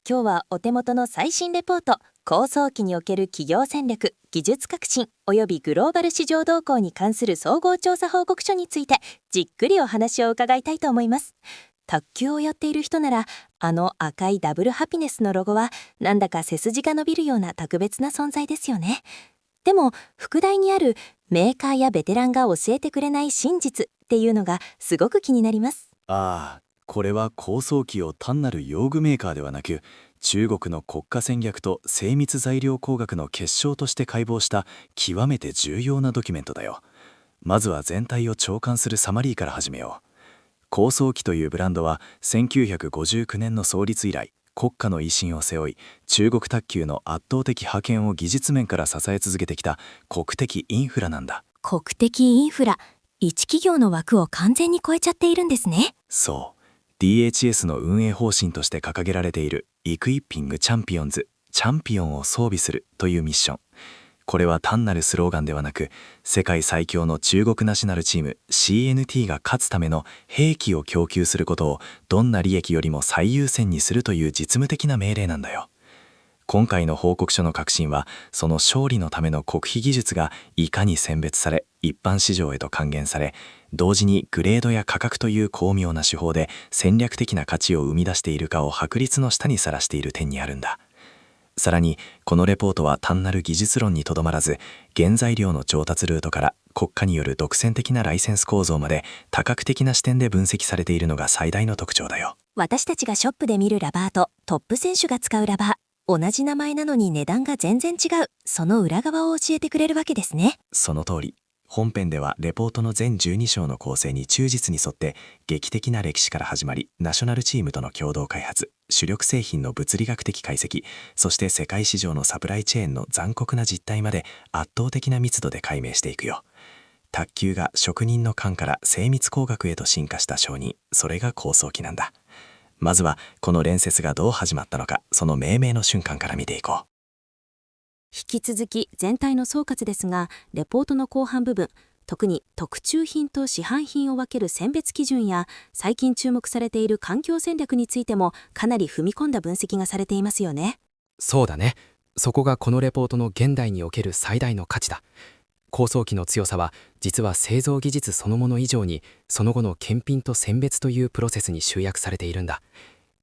今日はお手元の最新レポート、構想期における企業戦略、技術革新及びグローバル市場動向に関する総合調査報告書についてじっくりお話を伺いたいと思います。卓球をやっている人なら、あの赤いダブルハピネスのロゴはなんだか背筋が伸びるような特別な存在ですよね。でも副題にあるメーカーやベテランが教えてくれない真実っていうのがすごく気になります。これは構想機を単なる用具メーカーではなく、中国の国家戦略と精密材料工学の結晶として解剖した極めて重要なドキュメントだよ。まずは全体を長官するサマリーから始めよう。構想機というブランドは1959年の創立以来、国家の威信を背負い、中国卓球の圧倒的覇権を技術面から支え続けてきた国的インフラなんだ。国的インフラ、一企業の枠を完全に超えちゃっているんですね。そう。DHS の運営方針として掲げられているイクイッピングチャンピオンズ、チャンピオンを装備するというミッション。これは単なるスローガンではなく、世界最強の中国ナショナルチーム CNT が勝つための兵器を供給することをどんな利益よりも最優先にするという実務的な命令なんだよ。今回の報告書の核心は、その勝利のための国費技術がいかに選別され、一般市場へと還元され、同時にグレードや価格という巧妙な手法で戦略的な価値を生み出しているかを白律の下にさらしている点にあるんだ。さらに、このレポートは単なる技術論にとどまらず、原材料の調達ルートから国家による独占的なライセンス構造まで多角的な視点で分析されているのが最大の特徴だよ。私たちがショップで見るラバーとトップ選手が使うラバー、同じ名前なのに値段が全然違う、その裏側を教えてくれるわけですね。その通り。本編ではレポートの全12章の構成に忠実に沿って、劇的な歴史から始まり、ナショナルチームとの共同開発、主力製品の物理学的解析、そして世界市場のサプライチェーンの残酷な実態まで圧倒的な密度で解明していくよ。卓球が職人の勘から精密工学へと進化した証人、それが構想機なんだ。まずはこの連接がどう始まったのか、その命名の瞬間から見ていこう。引き続き全体の総括ですが、レポートの後半部分、特に特注品と市販品を分ける選別基準や最近注目されている環境戦略についてもかなり踏み込んだ分析がされていますよね。そうだね。そこがこのレポートの現代における最大の価値だ。構想機の強さは実は製造技術そのもの以上に、その後の検品と選別というプロセスに集約されているんだ。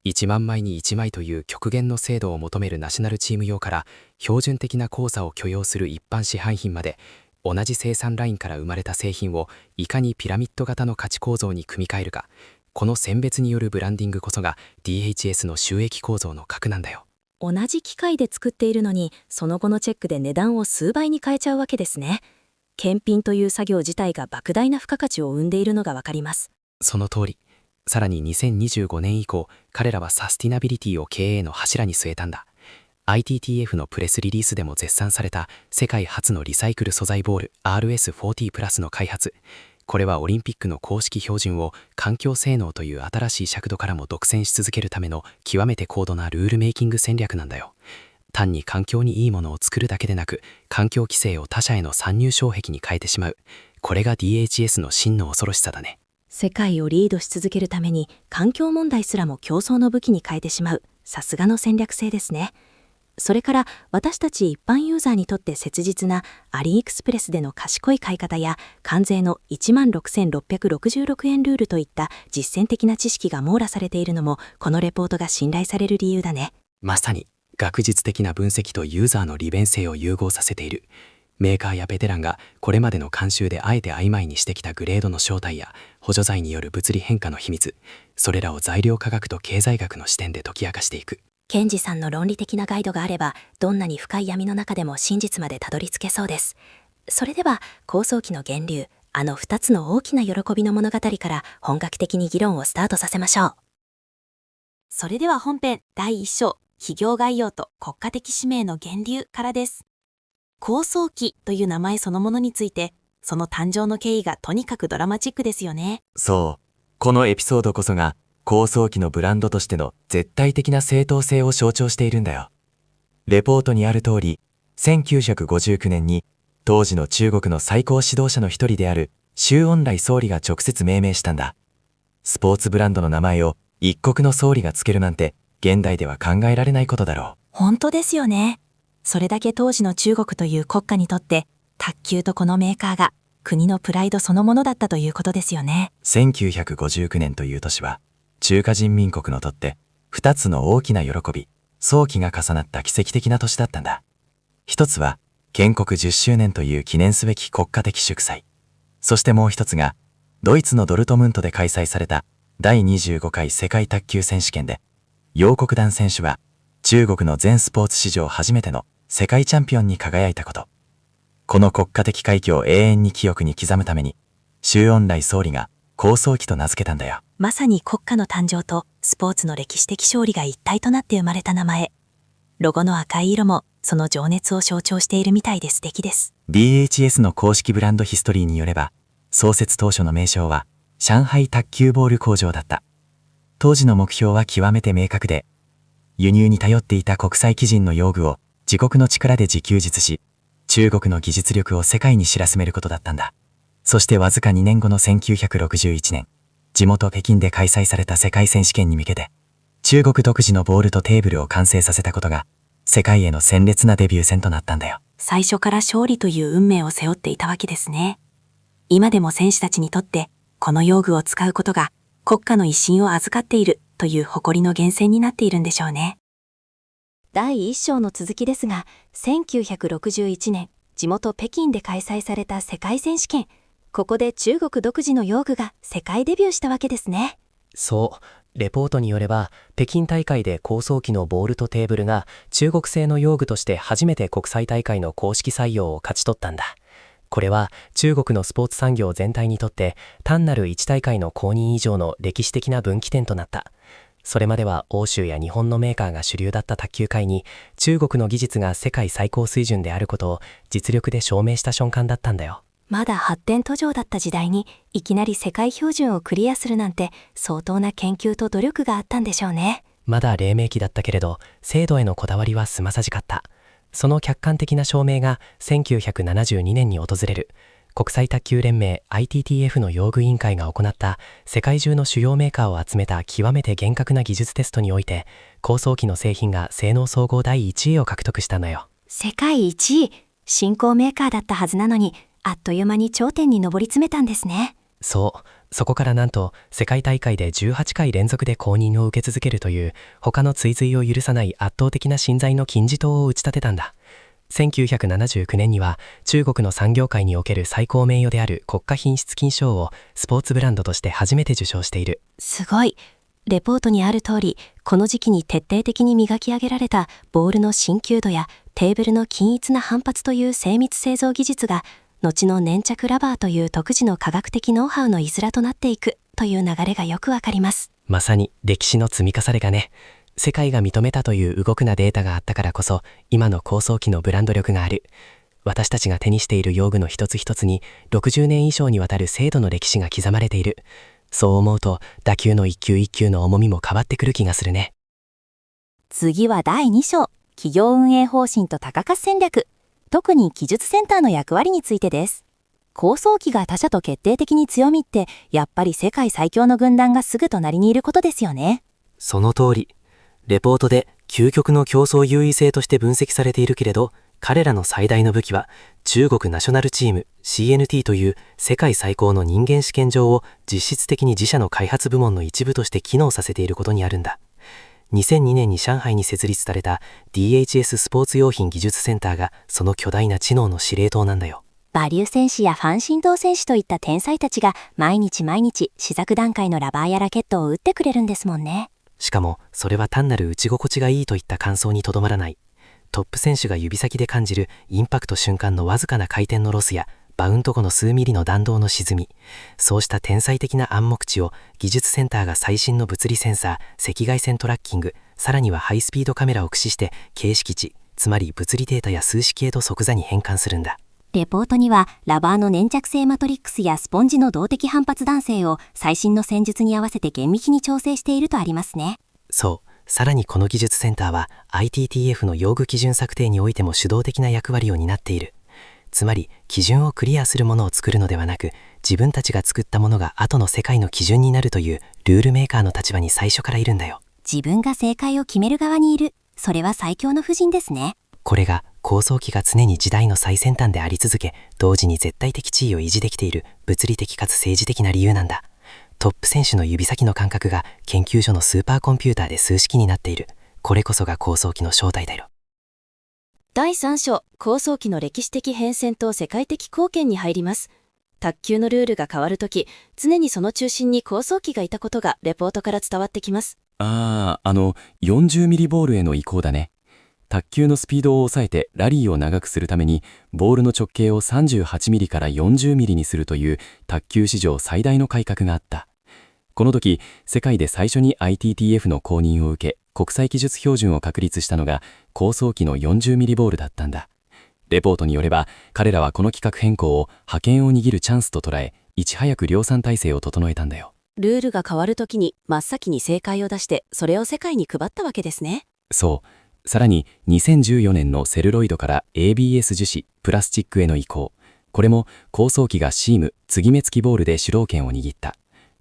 1万枚に1枚という極限の精度を求めるナショナルチーム用から、標準的な交差を許容する一般市販品まで、同じ生産ラインから生まれた製品をいかにピラミッド型の価値構造に組み替えるか、この選別によるブランディングこそが DHS の収益構造の核なんだよ。同じ機械で作っているのに、その後のチェックで値段を数倍に変えちゃうわけですね。検品という作業自体が莫大な付加価値を生んでいるのがわかります。その通り。さらに2025年以降、彼らはサスティナビリティを経営の柱に据えたんだ。ITTF のプレスリリースでも絶賛された世界初のリサイクル素材ボール RS40 プラスの開発。これはオリンピックの公式標準を環境性能という新しい尺度からも独占し続けるための極めて高度なルールメイキング戦略なんだよ。単に環境にいいものを作るだけでなく、環境規制を他社への参入障壁に変えてしまう。これが DHS の真の恐ろしさだね。世界をリードし続けるために環境問題すらも競争の武器に変えてしまう、さすがの戦略性ですね。それから私たち一般ユーザーにとって切実なアリエクスプレスでの賢い買い方や関税の16,666円ルールといった実践的な知識が網羅されているのも、このレポートが信頼される理由だね。まさに学術的な分析とユーザーの利便性を融合させている。メーカーやベテランがこれまでの慣習であえて曖昧にしてきたグレードの正体や補助材による物理変化の秘密、それらを材料科学と経済学の視点で解き明かしていく。ケンジさんの論理的なガイドがあれば、どんなに深い闇の中でも真実までたどり着けそうです。それでは構想機の源流、あの2つの大きな喜びの物語から本格的に議論をスタートさせましょう。それでは本編第1章、企業概要と国家的使命の源流からです。構想機という名前そのものについて、その誕生の経緯がとにかくドラマチックですよね。そう。このエピソードこそが、構想機のブランドとしての絶対的な正当性を象徴しているんだよ。レポートにある通り、1959年に、当時の中国の最高指導者の一人である周恩来総理が直接命名したんだ。スポーツブランドの名前を一国の総理がつけるなんて、現代では考えられないことだろう。本当ですよね。それだけ当時の中国という国家にとって、卓球とこのメーカーが国のプライドそのものだったということですよね。1959年という年は、中華人民国のとって2つの大きな喜び、早期が重なった奇跡的な年だったんだ。一つは、建国10周年という記念すべき国家的祝祭。そしてもう一つが、ドイツのドルトムントで開催された第25回世界卓球選手権で、楊国団選手は中国の全スポーツ史上初めての世界チャンピオンに輝いたこと。この国家的快挙を永遠に記憶に刻むために、周恩来総理が高宗期と名付けたんだよ。まさに国家の誕生とスポーツの歴史的勝利が一体となって生まれた名前。ロゴの赤い色もその情熱を象徴しているみたいで素敵です。DHS の公式ブランドヒストリーによれば、創設当初の名称は上海卓球ボール工場だった。当時の目標は極めて明確で、輸入に頼っていた国際基準の用具を自国の力で自給自足し、中国の技術力を世界に知らしめることだったんだ。そしてわずか2年後の1961年、地元北京で開催された世界選手権に向けて、中国独自のボールとテーブルを完成させたことが、世界への鮮烈なデビュー戦となったんだよ。最初から勝利という運命を背負っていたわけですね。今でも選手たちにとって、この用具を使うことが国家の威信を預かっているという誇りの源泉になっているんでしょうね。第1章の続きですが、1961年、地元北京で開催された世界選手権。ここで中国独自の用具が世界デビューしたわけですね。そう、レポートによれば、北京大会で高宗期のボールとテーブルが中国製の用具として初めて国際大会の公式採用を勝ち取ったんだ。これは中国のスポーツ産業全体にとって単なる一大会の公認以上の歴史的な分岐点となった。それまでは欧州や日本のメーカーが主流だった卓球界に中国の技術が世界最高水準であることを実力で証明した瞬間だったんだよ。まだ発展途上だった時代にいきなり世界標準をクリアするなんて相当な研究と努力があったんでしょうね。まだ黎明期だったけれど精度へのこだわりはすまさじかった。その客観的な証明が1972年に訪れる国際卓球連盟 ITTF の用具委員会が行った世界中の主要メーカーを集めた極めて厳格な技術テストにおいて、高宗期の製品が性能総合第1位を獲得したのよ。世界1位、新興メーカーだったはずなのに、あっという間に頂点に上り詰めたんですね。そう、そこからなんと世界大会で18回連続で公認を受け続けるという他の追随を許さない圧倒的な信在の金字塔を打ち立てたんだ。1979年には中国の産業界における最高名誉である国家品質金賞をスポーツブランドとして初めて受賞している。すごい。レポートにある通り、この時期に徹底的に磨き上げられたボールの伸球度やテーブルの均一な反発という精密製造技術が、後の粘着ラバーという独自の科学的ノウハウのいずらとなっていくという流れがよくわかります。まさに歴史の積み重ねがね。世界が認めたという動くなデータがあったからこそ、今の高宗期のブランド力がある。私たちが手にしている用具の一つ一つに60年以上にわたる精度の歴史が刻まれている。そう思うと打球の一球一球の重みも変わってくる気がするね。次は第2章、企業運営方針と多価格戦略。特に技術センターの役割についてです。高宗期が他社と決定的に強みって、やっぱり世界最強の軍団がすぐ隣にいることですよね。その通り。レポートで究極の競争優位性として分析されているけれど、彼らの最大の武器は中国ナショナルチーム CNT という世界最高の人間試験場を実質的に自社の開発部門の一部として機能させていることにあるんだ。2002年に上海に設立された DHS スポーツ用品技術センターがその巨大な知能の司令塔なんだよ。馬龍選手やファン・シンドー選手といった天才たちが毎日試作段階のラバーやラケットを打ってくれるんですもんね。しかもそれは単なる打ち心地がいいといった感想にとどまらない。トップ選手が指先で感じるインパクト瞬間のわずかな回転のロスやバウンド後の数ミリの弾道の沈み、そうした天才的な暗黙知を技術センターが最新の物理センサー、赤外線トラッキング、さらにはハイスピードカメラを駆使して形式値、つまり物理データや数式へと即座に変換するんだ。レポートにはラバーの粘着性マトリックスやスポンジの動的反発弾性を最新の戦術に合わせて厳密に調整しているとありますね。そう、さらにこの技術センターは ITTF の用具基準策定においても主導的な役割を担っている。つまり基準をクリアするものを作るのではなく、自分たちが作ったものが後の世界の基準になるというルールメーカーの立場に最初からいるんだよ。自分が正解を決める側にいる。それは最強の布陣ですね。これが高層機が常に時代の最先端であり続け、同時に絶対的地位を維持できている物理的かつ政治的な理由なんだ。トップ選手の指先の感覚が研究所のスーパーコンピューターで数式になっている。これこそが高層機の正体だよ。第3章、高層機の歴史的変遷と世界的貢献に入ります。卓球のルールが変わるとき、常にその中心に高層機がいたことがレポートから伝わってきます。40ミリボールへの移行だね。卓球のスピードを抑えてラリーを長くするために、ボールの直径を38ミリから40ミリにするという卓球史上最大の改革があった。この時、世界で最初に ITTF の公認を受け、国際技術標準を確立したのが高層機の40ミリボールだったんだ。レポートによれば、彼らはこの規格変更を覇権を握るチャンスと捉え、いち早く量産体制を整えたんだよ。ルールが変わるときに真っ先に正解を出して、それを世界に配ったわけですね。そう。さらに2014年のセルロイドから ABS 樹脂、プラスチックへの移行。これも高層機がシーム、継ぎ目付きボールで主導権を握った。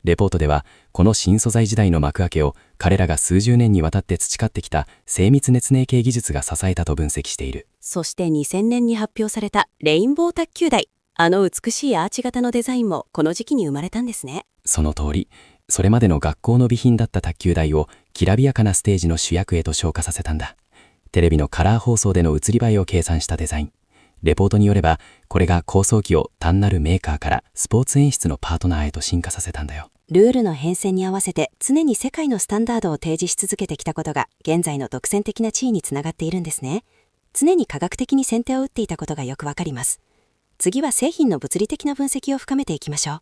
レポートでは、この新素材時代の幕開けを彼らが数十年にわたって培ってきた精密熱粘系技術が支えたと分析している。そして2000年に発表されたレインボー卓球台。あの美しいアーチ型のデザインもこの時期に生まれたんですね。その通り、それまでの学校の備品だった卓球台をきらびやかなステージの主役へと昇華させたんだ。テレビのカラー放送での映り映えを計算したデザイン。レポートによれば、これが高層機を単なるメーカーからスポーツ演出のパートナーへと進化させたんだよ。ルールの変遷に合わせて常に世界のスタンダードを提示し続けてきたことが現在の独占的な地位につながっているんですね。常に科学的に先手を打っていたことがよくわかります。次は製品の物理的な分析を深めていきましょう。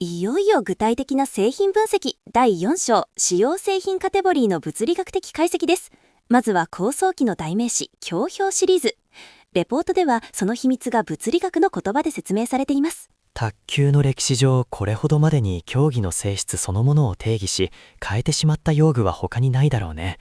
いよいよ具体的な製品分析第4章、主要製品カテゴリーの物理学的解析です。まずは高層機の代名詞、強標シリーズ。レポートではその秘密が物理学の言葉で説明されています。卓球の歴史上、これほどまでに競技の性質そのものを定義し変えてしまった用具は他にないだろうね。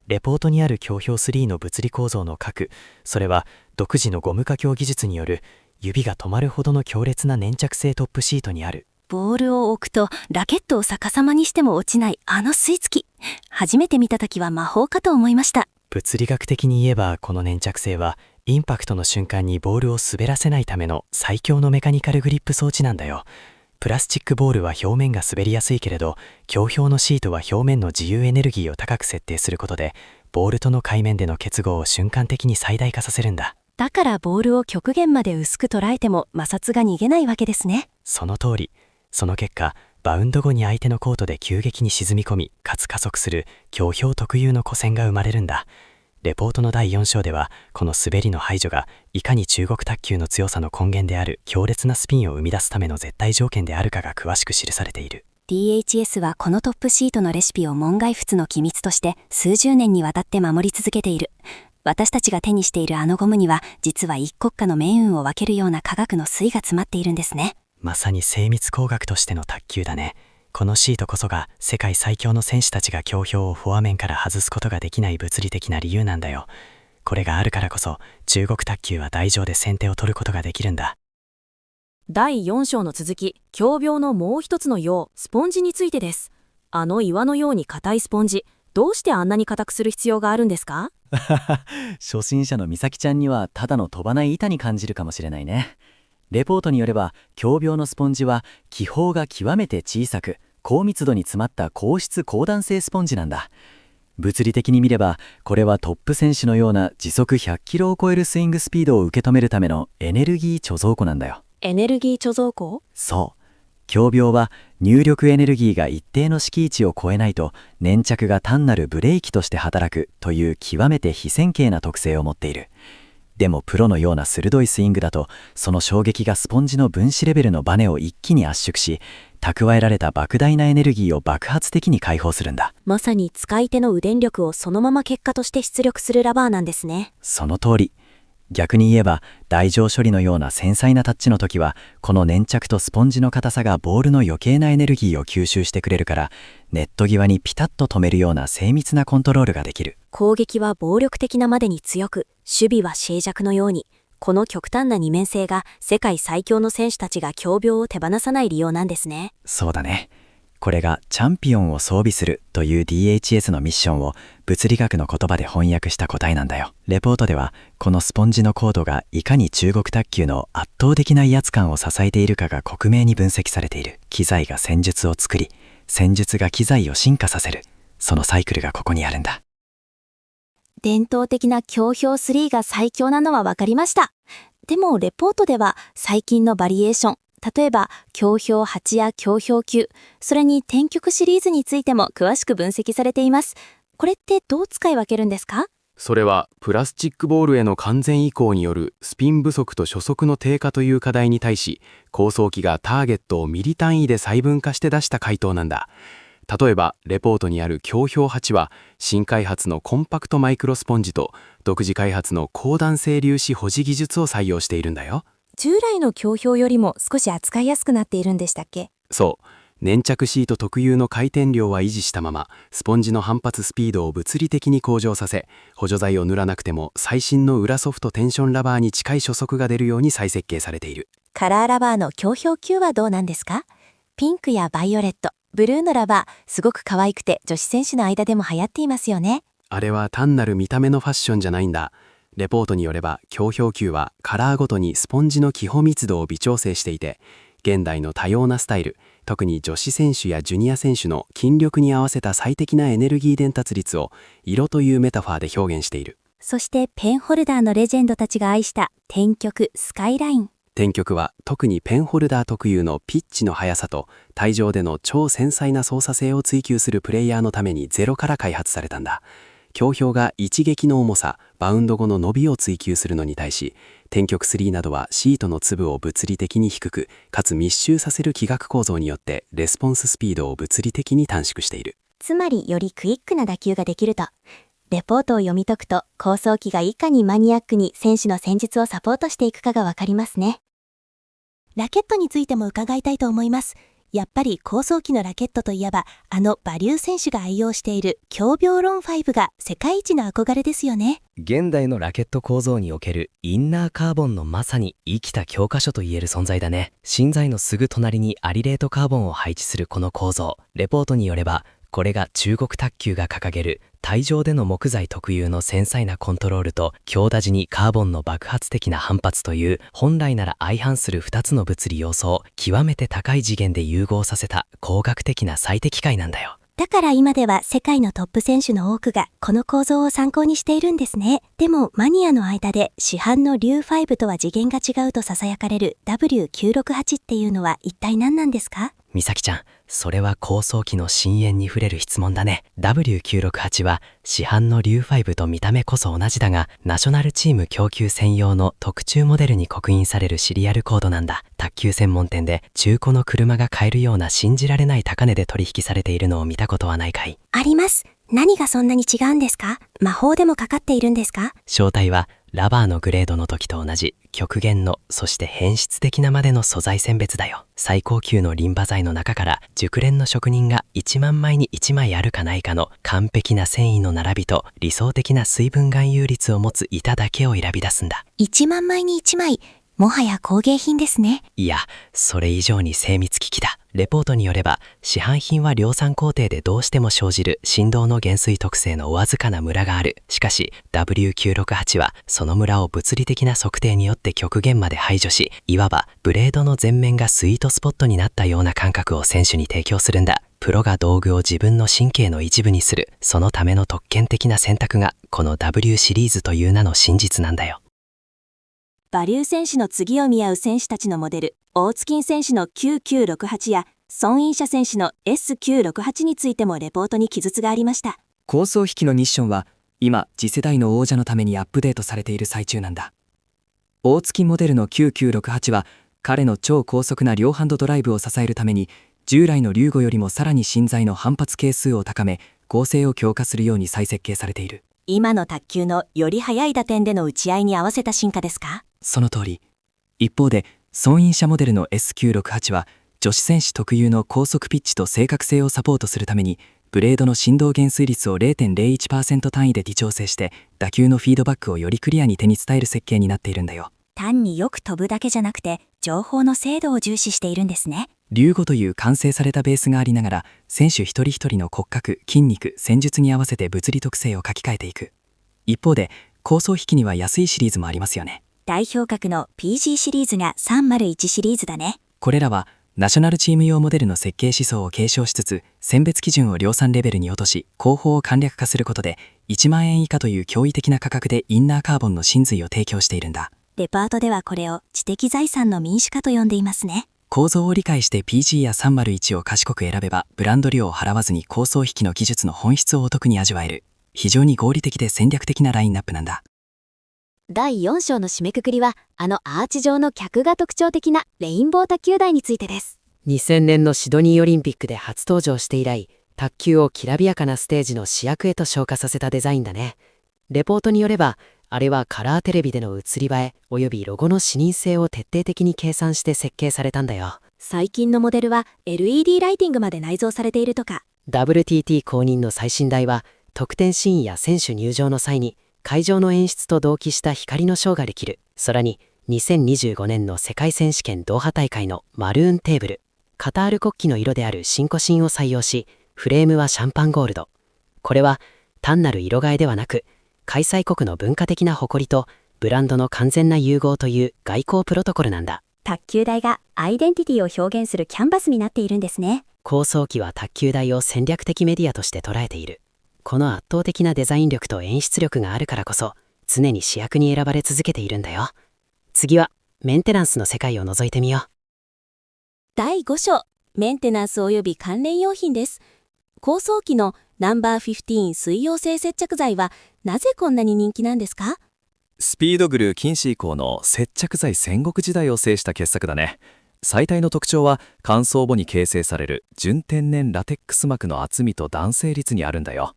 レポートにある強標3の物理構造の核、それは独自のゴム化強技術による指が止まるほどの強烈な粘着性トップシートにある。ボールを置くとラケットを逆さまにしても落ちないあの吸い付き。初めて見た時は魔法かと思いました。物理学的に言えば、この粘着性はインパクトの瞬間にボールを滑らせないための最強のメカニカルグリップ装置なんだよ。プラスチックボールは表面が滑りやすいけれど、強標のシートは表面の自由エネルギーを高く設定することで、ボールとの界面での結合を瞬間的に最大化させるんだ。だからボールを極限まで薄く捉えても摩擦が逃げないわけですね。その通り。その結果、バウンド後に相手のコートで急激に沈み込み、かつ加速する強標特有の弧線が生まれるんだ。レポートの第4章では、この滑りの排除がいかに中国卓球の強さの根源である強烈なスピンを生み出すための絶対条件であるかが詳しく記されている。 DHS はこのトップシートのレシピを門外不出の機密として数十年にわたって守り続けている。私たちが手にしているあのゴムには、実は一国家の命運を分けるような科学の粋が詰まっているんですね。まさに精密工学としての卓球だね。このシートこそが世界最強の選手たちが強標をフォア面から外すことができない物理的な理由なんだよ。これがあるからこそ中国卓球は台上で先手を取ることができるんだ。第4章の続き、強病のもう一つの用、スポンジについてです。あの岩のように硬いスポンジ、どうしてあんなに硬くする必要があるんですか？初心者の美咲ちゃんにはただの飛ばない板に感じるかもしれないね。レポートによれば、強病のスポンジは気泡が極めて小さく高密度に詰まった硬質高弾性スポンジなんだ。物理的に見れば、これはトップ選手のような時速100キロを超えるスイングスピードを受け止めるためのエネルギー貯蔵庫なんだよ。エネルギー貯蔵庫？そう。強病は入力エネルギーが一定の敷地を超えないと粘着が単なるブレーキとして働くという極めて非線形な特性を持っている。でもプロのような鋭いスイングだと、その衝撃がスポンジの分子レベルのバネを一気に圧縮し、蓄えられた莫大なエネルギーを爆発的に解放するんだ。まさに使い手の腕力をそのまま結果として出力するラバーなんですね。その通り。逆に言えば、台上処理のような繊細なタッチの時は、この粘着とスポンジの硬さがボールの余計なエネルギーを吸収してくれるから、ネット際にピタッと止めるような精密なコントロールができる。攻撃は暴力的なまでに強く、守備は静寂のように、この極端な二面性が世界最強の選手たちが強病を手放さない理由なんですね。そうだね。これがチャンピオンを装備するという DHS のミッションを物理学の言葉で翻訳した答えなんだよ。レポートではこのスポンジのコードがいかに中国卓球の圧倒的な威圧感を支えているかが克明に分析されている。機材が戦術を作り、戦術が機材を進化させる。そのサイクルがここにあるんだ。伝統的な強氷3が最強なのは分かりました。でもレポートでは最近のバリエーション、例えば強氷8や強氷9、それに天極シリーズについても詳しく分析されています。これってどう使い分けるんですか？それはプラスチックボールへの完全移行によるスピン不足と初速の低下という課題に対し、構想機がターゲットをミリ単位で細分化して出した回答なんだ。例えばレポートにある強氷8は新開発のコンパクトマイクロスポンジと独自開発の高弾性粒子保持技術を採用しているんだよ。従来の強氷よりも少し扱いやすくなっているんでしたっけ？そう。粘着シート特有の回転量は維持したまま、スポンジの反発スピードを物理的に向上させ、補助剤を塗らなくても最新の裏ソフトテンションラバーに近い初速が出るように再設計されている。カラーラバーの強氷9はどうなんですか？ピンクやバイオレット、ブルーのラバー、すごく可愛くて女子選手の間でも流行っていますよね。あれは単なる見た目のファッションじゃないんだ。レポートによれば強氷球はカラーごとにスポンジの気泡密度を微調整していて、現代の多様なスタイル、特に女子選手やジュニア選手の筋力に合わせた最適なエネルギー伝達率を色というメタファーで表現している。そしてペンホルダーのレジェンドたちが愛した天極スカイライン。天極は特にペンホルダー特有のピッチの速さと体上での超繊細な操作性を追求するプレイヤーのためにゼロから開発されたんだ。強氷が一撃の重さ、バウンド後の伸びを追求するのに対し、天極3などはシートの粒を物理的に低く、かつ密集させる気学構造によってレスポンススピードを物理的に短縮している。つまりよりクイックな打球ができると。レポートを読み解くと、構想機がいかにマニアックに選手の戦術をサポートしていくかがわかりますね。ラケットについても伺いたいと思います。やっぱり構想機のラケットといえば、バリュー選手が愛用している強病論5が世界一の憧れですよね。現代のラケット構造におけるインナーカーボンのまさに生きた教科書といえる存在だね。芯材のすぐ隣にアリレートカーボンを配置するこの構造、レポートによればこれが中国卓球が掲げる体上での木材特有の繊細なコントロールと強打時にカーボンの爆発的な反発という本来なら相反する2つの物理要素を極めて高い次元で融合させた工学的な最適解なんだよ。だから今では世界のトップ選手の多くがこの構造を参考にしているんですね。でもマニアの間で市販のリュー5とは次元が違うと囁かれる W968 っていうのは一体何なんですか？美咲ちゃん、それは構想機の深淵に触れる質問だね。W968 は市販のリュー5と見た目こそ同じだが、ナショナルチーム供給専用の特注モデルに刻印されるシリアルコードなんだ。卓球専門店で中古の車が買えるような信じられない高値で取引されているのを見たことはないかい？あります。何がそんなに違うんですか？魔法でもかかっているんですか？正体はラバーのグレードの時と同じ極限の、そして変質的なまでの素材選別だよ。最高級のリンバ材の中から熟練の職人が1万枚に1枚あるかないかの完璧な繊維の並びと理想的な水分含有率を持つ板だけを選び出すんだ。1万枚に1枚、もはや工芸品ですね。いや、それ以上に精密機器だ。レポートによれば市販品は量産工程でどうしても生じる振動の減衰特性のわずかなムラがある。しかし W968 はそのムラを物理的な測定によって極限まで排除し、いわばブレードの前面がスイートスポットになったような感覚を選手に提供するんだ。プロが道具を自分の神経の一部にする、そのための特権的な選択がこの W シリーズという名の真実なんだよ。バリュー選手の次を見合う選手たちのモデル、大月選手の9968や孫インシャ選手の S968 についてもレポートに記述がありました。構想引きのミッションは今次世代の王者のためにアップデートされている最中なんだ。大月モデルの9968は彼の超高速な両ハンドドライブを支えるために従来のリューゴよりもさらに芯材の反発係数を高め、構成を強化するように再設計されている。今の卓球のより速い打点での打ち合いに合わせた進化ですか？その通り。一方で孫インシャモデルの S968 は女子選手特有の高速ピッチと正確性をサポートするためにブレードの振動減衰率を 0.01% 単位で微調整して打球のフィードバックをよりクリアに手に伝える設計になっているんだよ。単によく飛ぶだけじゃなくて情報の精度を重視しているんですね。竜語という完成されたベースがありながら、選手一人一人の骨格、筋肉、戦術に合わせて物理特性を書き換えていく。一方で構想引きには安いシリーズもありますよね。代表格の PG シリーズが301シリーズだね。これらはナショナルチーム用モデルの設計思想を継承しつつ、選別基準を量産レベルに落とし、工法を簡略化することで1万円以下という驚異的な価格でインナーカーボンの真髄を提供しているんだ。レパートではこれを知的財産の民主化と呼んでいますね。構造を理解して PG や301を賢く選べば、ブランド料を払わずに構想引きの技術の本質をお得に味わえる、非常に合理的で戦略的なラインナップなんだ。第4章の締めくくりは、アーチ状の脚が特徴的なレインボー卓球台についてです。2000年のシドニーオリンピックで初登場して以来、卓球をきらびやかなステージの主役へと昇華させたデザインだね。レポートによれば、あれはカラーテレビでの映り映えおよびロゴの視認性を徹底的に計算して設計されたんだよ。最近のモデルは LED ライティングまで内蔵されているとか。 WTT 公認の最新台は、得点シーンや選手入場の際に会場の演出と同期した光のショーができる。さらに2025年の世界選手権ドーハ大会のマルーンテーブル、カタール国旗の色である新古新を採用し、フレームはシャンパンゴールド。これは単なる色替えではなく、開催国の文化的な誇りとブランドの完全な融合という外交プロトコルなんだ。卓球台がアイデンティティを表現するキャンバスになっているんですね。構想機は卓球台を戦略的メディアとして捉えている。この圧倒的なデザイン力と演出力があるからこそ、常に主役に選ばれ続けているんだよ。次はメンテナンスの世界を覗いてみよう。第5章、メンテナンス及び関連用品です。構想機のナンバー15水溶性接着剤はなぜこんなに人気なんですか？スピードグルー近視以降の接着剤戦国時代を制した傑作だね。最大の特徴は乾燥後に形成される純天然ラテックス膜の厚みと弾性率にあるんだよ。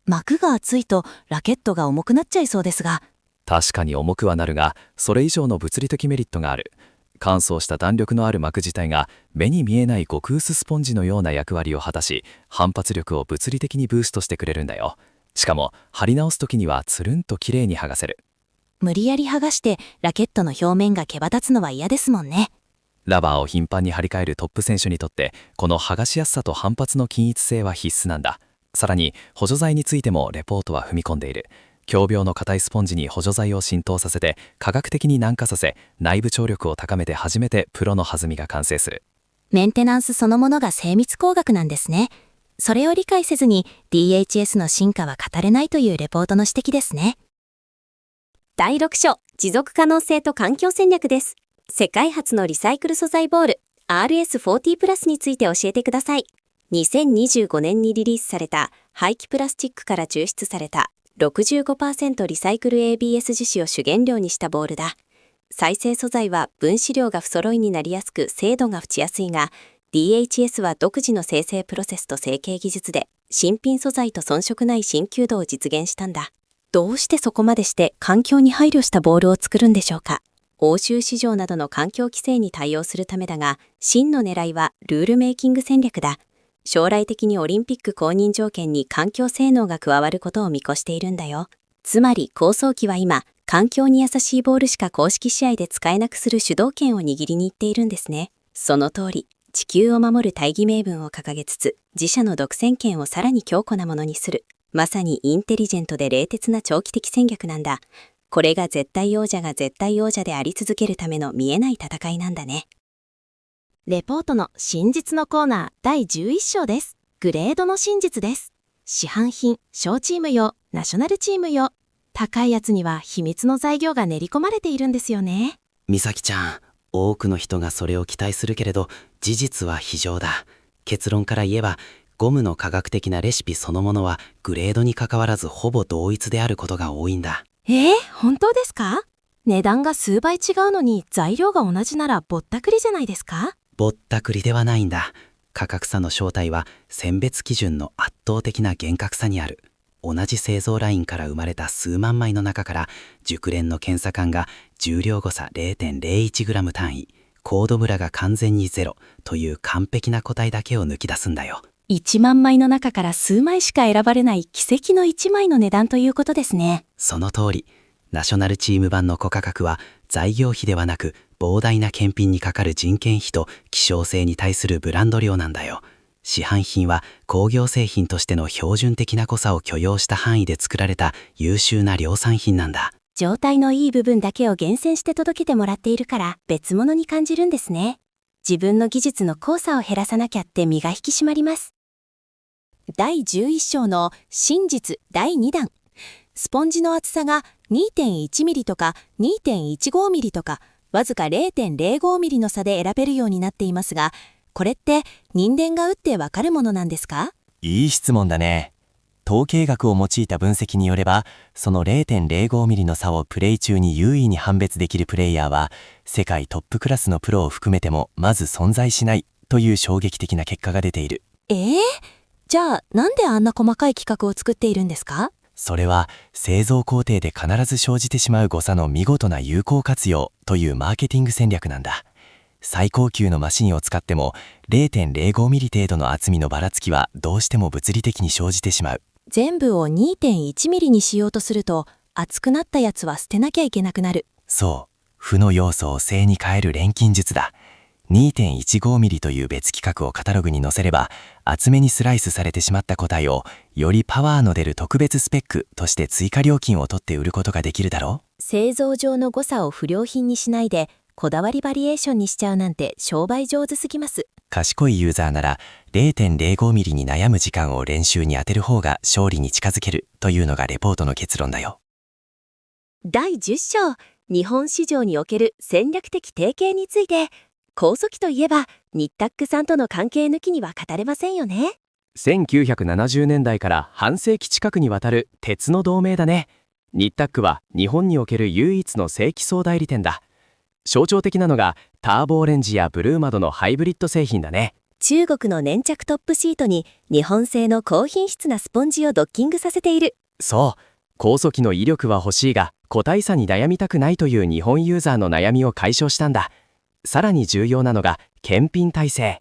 膜が厚いとラケットが重くなっちゃいそうですが。確かに重くはなるが、それ以上の物理的メリットがある。乾燥した弾力のある膜自体が目に見えない極薄スポンジのような役割を果たし、反発力を物理的にブーストしてくれるんだよ。しかも貼り直す時にはつるんときれいに剥がせる。無理やり剥がしてラケットの表面が毛羽立つのは嫌ですもんね。ラバーを頻繁に張り替えるトップ選手にとって、この剥がしやすさと反発の均一性は必須なんだ。さらに補助剤についてもレポートは踏み込んでいる。強病の硬いスポンジに補助剤を浸透させて科学的に軟化させ、内部張力を高めて初めてプロの弾みが完成する。メンテナンスそのものが精密工学なんですね。それを理解せずに DHS の進化は語れないというレポートの指摘ですね。第6章、持続可能性と環境戦略です。世界初のリサイクル素材ボール RS40 プラスについて教えてください。2025年にリリースされた廃棄プラスチックから抽出された 65% リサイクル ABS 樹脂を主原料にしたボールだ。再生素材は分子量が不揃いになりやすく精度が落ちやすいが、DHS は独自の生成プロセスと成形技術で新品素材と遜色ない新旧度を実現したんだ。どうしてそこまでして環境に配慮したボールを作るんでしょうか。欧州市場などの環境規制に対応するためだが、真の狙いはルールメイキング戦略だ。将来的にオリンピック公認条件に環境性能が加わることを見越しているんだよ。つまり構想機は今、環境に優しいボールしか公式試合で使えなくする主導権を握りに行っているんですね。その通り、地球を守る大義名分を掲げつつ、自社の独占権をさらに強固なものにする。まさにインテリジェントで冷徹な長期的戦略なんだ。これが絶対王者が絶対王者であり続けるための見えない戦いなんだね。レポートの真実のコーナー第11章です。グレードの真実です。市販品、小チーム用、ナショナルチーム用。高いやつには秘密の材料が練り込まれているんですよね。美咲ちゃん、多くの人がそれを期待するけれど、事実は非常だ。結論から言えば、ゴムの科学的なレシピそのものはグレードに関わらずほぼ同一であることが多いんだ。本当ですか？値段が数倍違うのに材料が同じならぼったくりじゃないですか？ぼったくりではないんだ。価格差の正体は選別基準の圧倒的な厳格さにある。同じ製造ラインから生まれた数万枚の中から熟練の検査官が重量誤差 0.01g 単位、コードムラが完全にゼロという完璧な個体だけを抜き出すんだよ。1万枚の中から数枚しか選ばれない奇跡の1枚の値段ということですね。その通り。ナショナルチーム版の小価格は材料費ではなく膨大な検品にかかる人件費と希少性に対するブランド量なんだよ。市販品は工業製品としての標準的な濃さを許容した範囲で作られた優秀な量産品なんだ。状態のいい部分だけを厳選して届けてもらっているから別物に感じるんですね。自分の技術の高さを減らさなきゃって身が引き締まります。第11章の真実第2弾。スポンジの厚さが 2.1 ミリとか 2.15 ミリとかわずか 0.05 ミリの差で選べるようになっていますが、これって人間が打ってわかるものなんですか？いい質問だね。統計学を用いた分析によれば、その 0.05 ミリの差をプレイ中に優位に判別できるプレイヤーは、世界トップクラスのプロを含めてもまず存在しないという衝撃的な結果が出ている。じゃあなんであんな細かい規格を作っているんですか？それは製造工程で必ず生じてしまう誤差の見事な有効活用というマーケティング戦略なんだ。最高級のマシンを使っても 0.05 ミリ程度の厚みのばらつきはどうしても物理的に生じてしまう。全部を 2.1 ミリにしようとすると、厚くなったやつは捨てなきゃいけなくなる。そう、負の要素を正に変える錬金術だ。2.15 ミリという別規格をカタログに載せれば、厚めにスライスされてしまった個体をよりパワーの出る特別スペックとして追加料金を取って売ることができるだろう。製造上の誤差を不良品にしないで、こだわりバリエーションにしちゃうなんて商売上手すぎます。賢いユーザーなら 0.05 ミリに悩む時間を練習に当てる方が勝利に近づけるというのがレポートの結論だよ。第10章、日本市場における戦略的提携について。高速機といえばニッタックさんとの関係抜きには語れませんよね。1970年代から半世紀近くにわたる鉄の同盟だね。ニッタックは日本における唯一の正規総代理店だ。象徴的なのがターボオレンジやブルーマドのハイブリッド製品だね。中国の粘着トップシートに日本製の高品質なスポンジをドッキングさせている。そう、高速機の威力は欲しいが個体差に悩みたくないという日本ユーザーの悩みを解消したんだ。さらに重要なのが検品体制。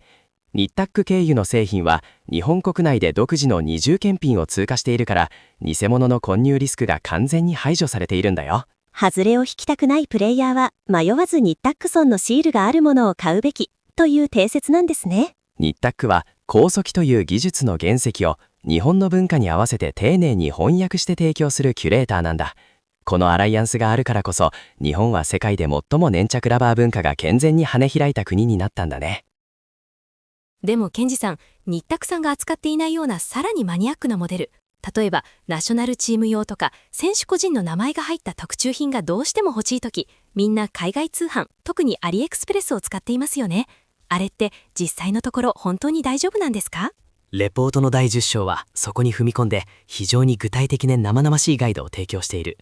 ニッタック経由の製品は日本国内で独自の二重検品を通過しているから、偽物の混入リスクが完全に排除されているんだよ。外れを引きたくないプレイヤーは迷わずニッタックソンのシールがあるものを買うべきという定説なんですね。ニッタックは高速機という技術の原石を日本の文化に合わせて丁寧に翻訳して提供するキュレーターなんだ。このアライアンスがあるからこそ、日本は世界で最も粘着ラバー文化が健全に羽開いた国になったんだね。でもケンジさん、ニッタックさんが扱っていないようなさらにマニアックなモデル、例えばナショナルチーム用とか選手個人の名前が入った特注品がどうしても欲しいとき、みんな海外通販、特にアリエクスプレスを使っていますよね。あれって実際のところ本当に大丈夫なんですか？レポートの第10章はそこに踏み込んで非常に具体的で生々しいガイドを提供している。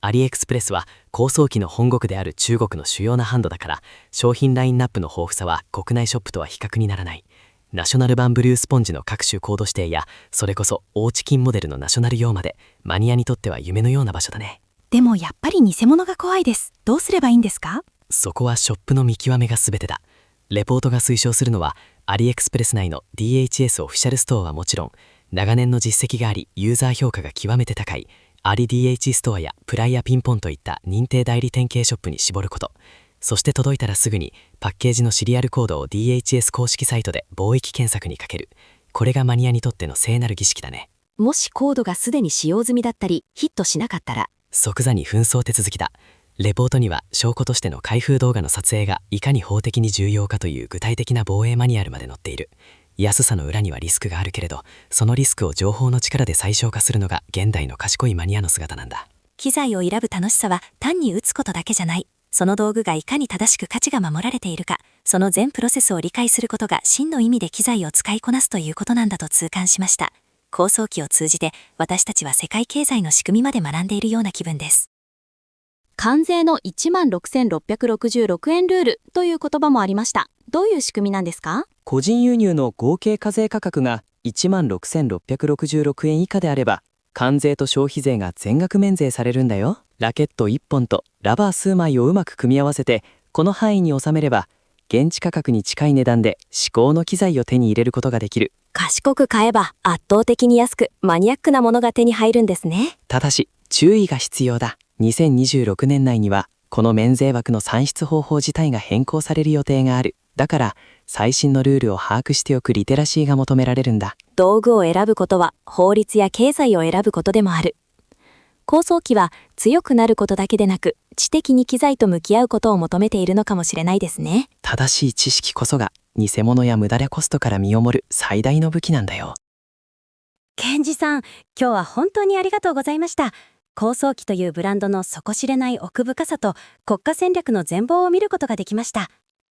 アリエクスプレスは高層機の本国である中国の主要なハンドだから、商品ラインナップの豊富さは国内ショップとは比較にならない。ナショナル版ブルースポンジの各種コード指定や、それこそオーチキンモデルのナショナル用まで、マニアにとっては夢のような場所だね。でもやっぱり偽物が怖いです。どうすればいいんですか？そこはショップの見極めが全てだ。レポートが推奨するのは、アリエクスプレス内の DHS オフィシャルストアはもちろん、長年の実績がありユーザー評価が極めて高いアリ DH ストアやプライヤピンポンといった認定代理店系ショップに絞ること。そして届いたらすぐにパッケージのシリアルコードを DHS 公式サイトで貿易検索にかける。これがマニアにとっての聖なる儀式だね。もしコードがすでに使用済みだったりヒットしなかったら、即座に紛争手続きだ。レポートには証拠としての開封動画の撮影がいかに法的に重要かという具体的な防衛マニュアルまで載っている。安さの裏にはリスクがあるけれど、そのリスクを情報の力で最小化するのが現代の賢いマニアの姿なんだ。機材を選ぶ楽しさは単に打つことだけじゃない。その道具がいかに正しく価値が守られているか、その全プロセスを理解することが真の意味で機材を使いこなすということなんだと痛感しました。高層機を通じて私たちは世界経済の仕組みまで学んでいるような気分です。関税の 16,666 円ルールという言葉もありました。どういう仕組みなんですか？個人輸入の合計課税価格が 16,666 円以下であれば、関税と消費税が全額免税されるんだよ。ラケット1本とラバー数枚をうまく組み合わせて、この範囲に収めれば、現地価格に近い値段で至高の機材を手に入れることができる。賢く買えば圧倒的に安くマニアックなものが手に入るんですね。ただし注意が必要だ。2026年内にはこの免税枠の算出方法自体が変更される予定がある。だから最新のルールを把握しておくリテラシーが求められるんだ。道具を選ぶことは法律や経済を選ぶことでもある。高層機は強くなることだけでなく、知的に機材と向き合うことを求めているのかもしれないですね。正しい知識こそが偽物や無駄なコストから身を守る最大の武器なんだよ。ケンジさん、今日は本当にありがとうございました。高層機というブランドの底知れない奥深さと国家戦略の全貌を見ることができました。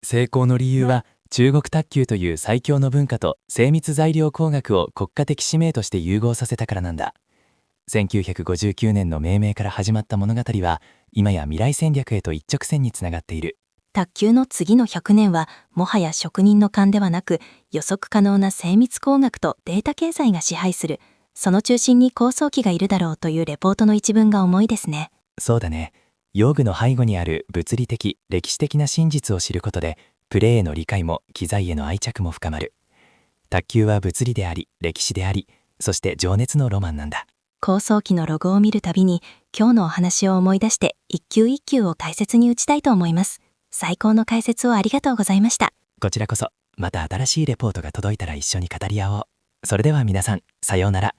成功の理由は、中国卓球という最強の文化と精密材料工学を国家的使命として融合させたからなんだ。1959年の命名から始まった物語は、今や未来戦略へと一直線につながっている。卓球の次の100年はもはや職人の勘ではなく、予測可能な精密工学とデータ経済が支配する。その中心に高層機がいるだろうというレポートの一文が重いですね。そうだね。用具の背後にある物理的、歴史的な真実を知ることで、プレーへの理解も機材への愛着も深まる。卓球は物理であり、歴史であり、そして情熱のロマンなんだ。高層機のロゴを見るたびに今日のお話を思い出して一球一球を大切に打ちたいと思います。最高の解説をありがとうございました。こちらこそ、また新しいレポートが届いたら一緒に語り合おう。それでは皆さん、さようなら。